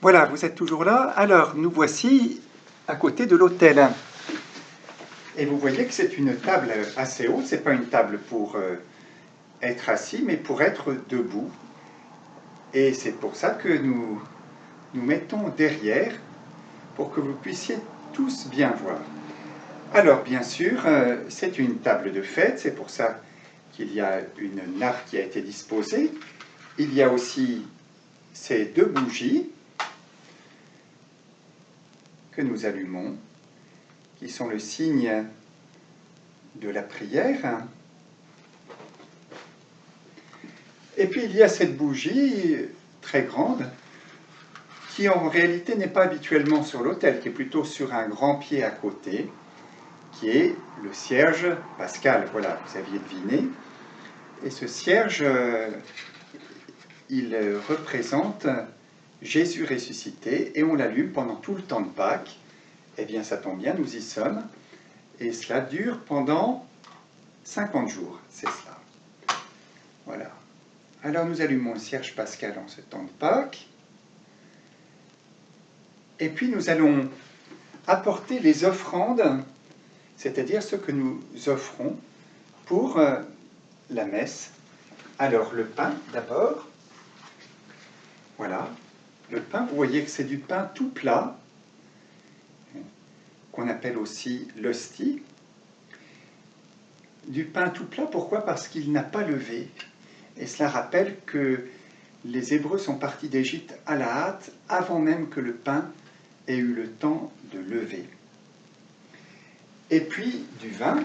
Voilà, vous êtes toujours là. Alors, nous voici à côté de l'autel. Et vous voyez que c'est une table assez haute. Ce n'est pas une table pour être assis, mais pour être debout. Et c'est pour ça que nous nous mettons derrière, pour que vous puissiez tous bien voir. Alors, bien sûr, c'est une table de fête. C'est pour ça qu'il y a une nappe qui a été disposée. Il y a aussi ces deux bougies que nous allumons, qui sont le signe de la prière. Et puis il y a cette bougie très grande qui en réalité n'est pas habituellement sur l'autel, qui est plutôt sur un grand pied à côté, qui est le cierge pascal. Voilà, vous aviez deviné. Et ce cierge, il représente Jésus ressuscité, et on l'allume pendant tout le temps de Pâques. Eh bien, ça tombe bien, nous y sommes. Et cela dure pendant 50 jours, c'est cela. Voilà. Alors, nous allumons le cierge pascal en ce temps de Pâques. Et puis, nous allons apporter les offrandes, c'est-à-dire ce que nous offrons pour la messe. Alors, le pain, d'abord. Voilà. Le pain, vous voyez que c'est du pain tout plat, qu'on appelle aussi l'hostie. Du pain tout plat, pourquoi? Parce qu'il n'a pas levé. Et cela rappelle que les Hébreux sont partis d'Égypte à la hâte, avant même que le pain ait eu le temps de lever. Et puis du vin.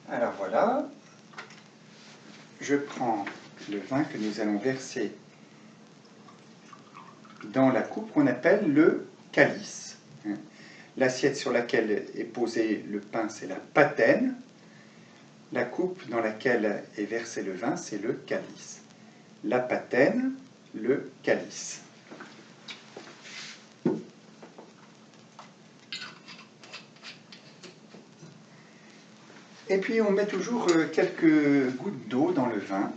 Alors voilà, je prends le vin que nous allons verser dans la coupe qu'on appelle le calice. L'assiette sur laquelle est posé le pain, c'est la patène. La coupe dans laquelle est versé le vin, c'est le calice. La patène, le calice. Et puis on met toujours quelques gouttes d'eau dans le vin.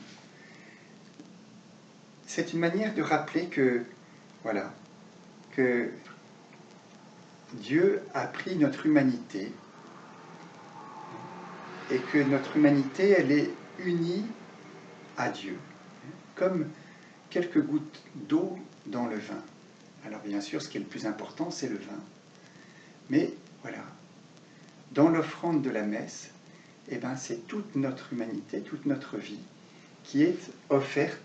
C'est une manière de rappeler que, voilà, que Dieu a pris notre humanité et que notre humanité, elle est unie à Dieu, comme quelques gouttes d'eau dans le vin. Alors bien sûr, ce qui est le plus important, c'est le vin. Mais voilà, dans l'offrande de la messe, eh ben, c'est toute notre humanité, toute notre vie qui est offerte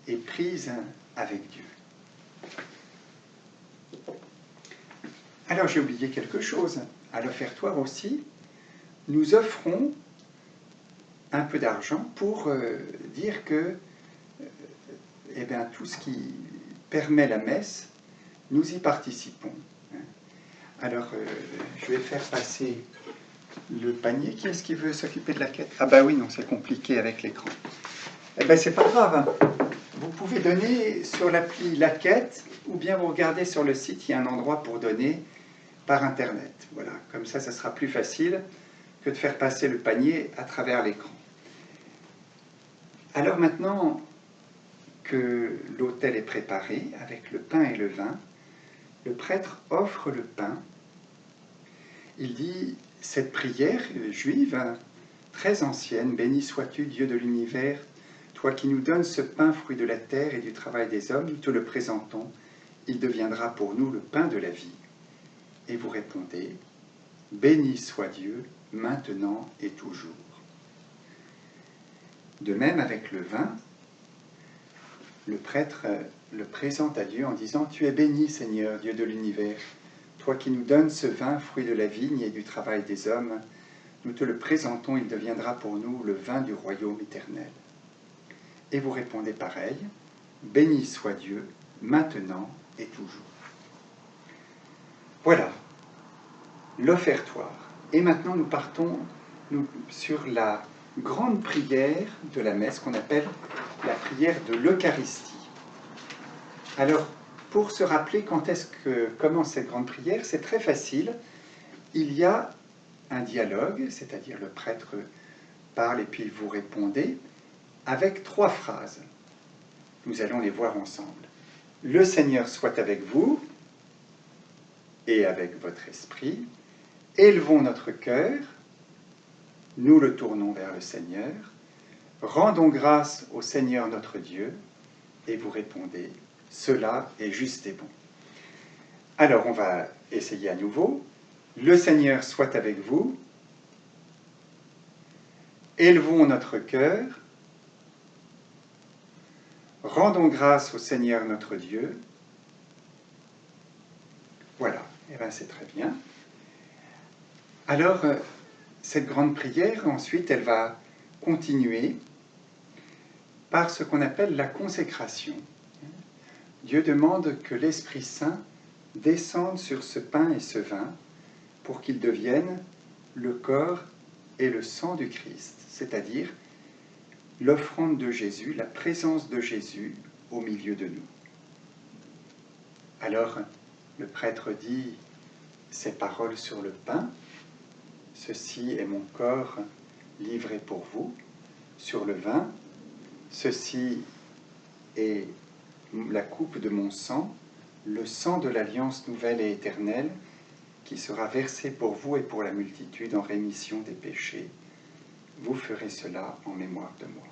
et prise avec Dieu. Alors j'ai oublié quelque chose. À l'offertoire aussi, nous offrons un peu d'argent pour dire que eh bien, tout ce qui permet la messe, nous y participons. Alors je vais faire passer le panier. Qui est-ce qui veut s'occuper de la quête? Ah bah oui, non, c'est compliqué avec l'écran. Eh bien, c'est pas grave. Vous pouvez donner sur l'appli La Quête, ou bien vous regardez sur le site, il y a un endroit pour donner par Internet. Voilà, comme ça sera plus facile que de faire passer le panier à travers l'écran. Alors maintenant que l'autel est préparé avec le pain et le vin, le prêtre offre le pain. Il dit cette prière juive, très ancienne: béni sois-tu, Dieu de l'univers, toi qui nous donnes ce pain, fruit de la terre et du travail des hommes, nous te le présentons, il deviendra pour nous le pain de la vie. Et vous répondez: béni soit Dieu, maintenant et toujours. De même, avec le vin, le prêtre le présente à Dieu en disant: tu es béni, Seigneur, Dieu de l'univers, toi qui nous donnes ce vin, fruit de la vigne et du travail des hommes, nous te le présentons, il deviendra pour nous le vin du royaume éternel. Et vous répondez pareil: béni soit Dieu, maintenant et toujours. Voilà, l'offertoire. Et maintenant nous partons sur la grande prière de la messe qu'on appelle la prière de l'Eucharistie. Alors, pour se rappeler quand est-ce que commence cette grande prière, c'est très facile. Il y a un dialogue, c'est-à-dire le prêtre parle et puis vous répondez, avec 3 phrases. nous allons les voir ensemble. Le Seigneur soit avec vous et avec votre esprit. Élevons notre cœur, nous le tournons vers le Seigneur. Rendons grâce au Seigneur notre Dieu, et vous répondez, cela est juste et bon. Alors on va essayer à nouveau. Le Seigneur soit avec vous. Élevons notre cœur. Rendons grâce au Seigneur notre Dieu. Voilà, et bien c'est très bien. Alors, cette grande prière, ensuite, elle va continuer par ce qu'on appelle la consécration. Dieu demande que l'Esprit Saint descende sur ce pain et ce vin pour qu'ils deviennent le corps et le sang du Christ, c'est-à-dire l'offrande de Jésus, la présence de Jésus au milieu de nous. Alors, le prêtre dit ces paroles sur le pain, « Ceci est mon corps livré pour vous », sur le vin, « Ceci est la coupe de mon sang, le sang de l'alliance nouvelle et éternelle, qui sera versé pour vous et pour la multitude en rémission des péchés. Vous ferez cela en mémoire de moi. »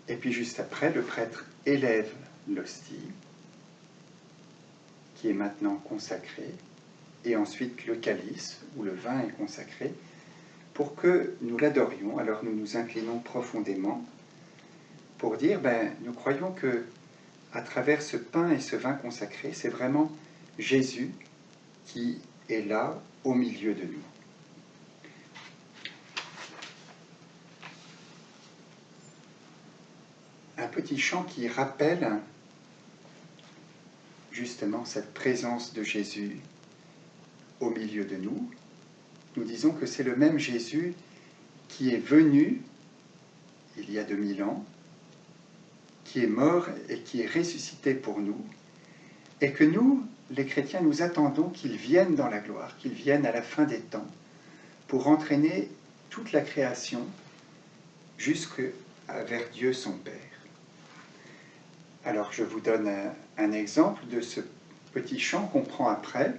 Et puis juste après, le prêtre élève l'hostie, qui est maintenant consacrée, et ensuite le calice, où le vin est consacré, pour que nous l'adorions. Alors nous nous inclinons profondément pour dire, nous croyons que à travers ce pain et ce vin consacré, c'est vraiment Jésus qui est là au milieu de nous. Un petit chant qui rappelle justement cette présence de Jésus au milieu de nous. Nous disons que c'est le même Jésus qui est venu il y a 2000 ans, qui est mort et qui est ressuscité pour nous, et que nous, les chrétiens, nous attendons qu'il vienne dans la gloire, qu'il vienne à la fin des temps, pour entraîner toute la création jusque vers Dieu son Père. Alors je vous donne un exemple de ce petit chant qu'on prend après.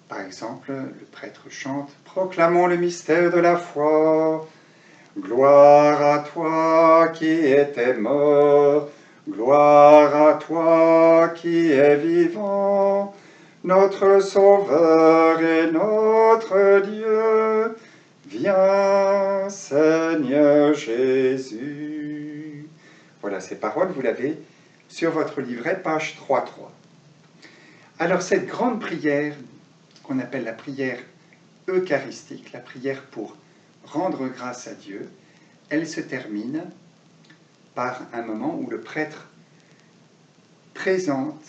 Par exemple, le prêtre chante « Proclamons le mystère de la foi, gloire à toi qui étais mort, gloire à toi qui es vivant, notre Sauveur et notre Dieu, viens Seigneur Jésus. » Voilà ces paroles, vous l'avez sur votre livret, page 3.3. Alors cette grande prière, qu'on appelle la prière eucharistique, la prière pour rendre grâce à Dieu, elle se termine par un moment où le prêtre présente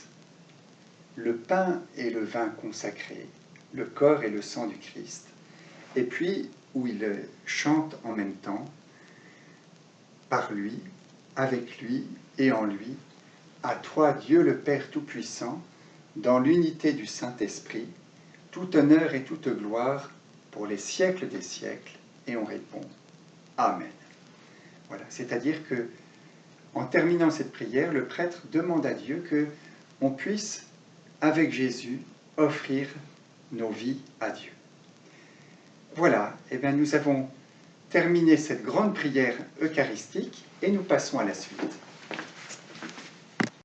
le pain et le vin consacrés, le corps et le sang du Christ, et puis où il chante en même temps, par lui, avec lui et en lui, à toi Dieu le Père Tout-Puissant, dans l'unité du Saint-Esprit, tout honneur et toute gloire pour les siècles des siècles, et on répond Amen. Voilà, c'est-à-dire que, en terminant cette prière, le prêtre demande à Dieu que on puisse, avec Jésus, offrir nos vies à Dieu. Voilà, et bien nous avons terminé cette grande prière eucharistique et nous passons à la suite.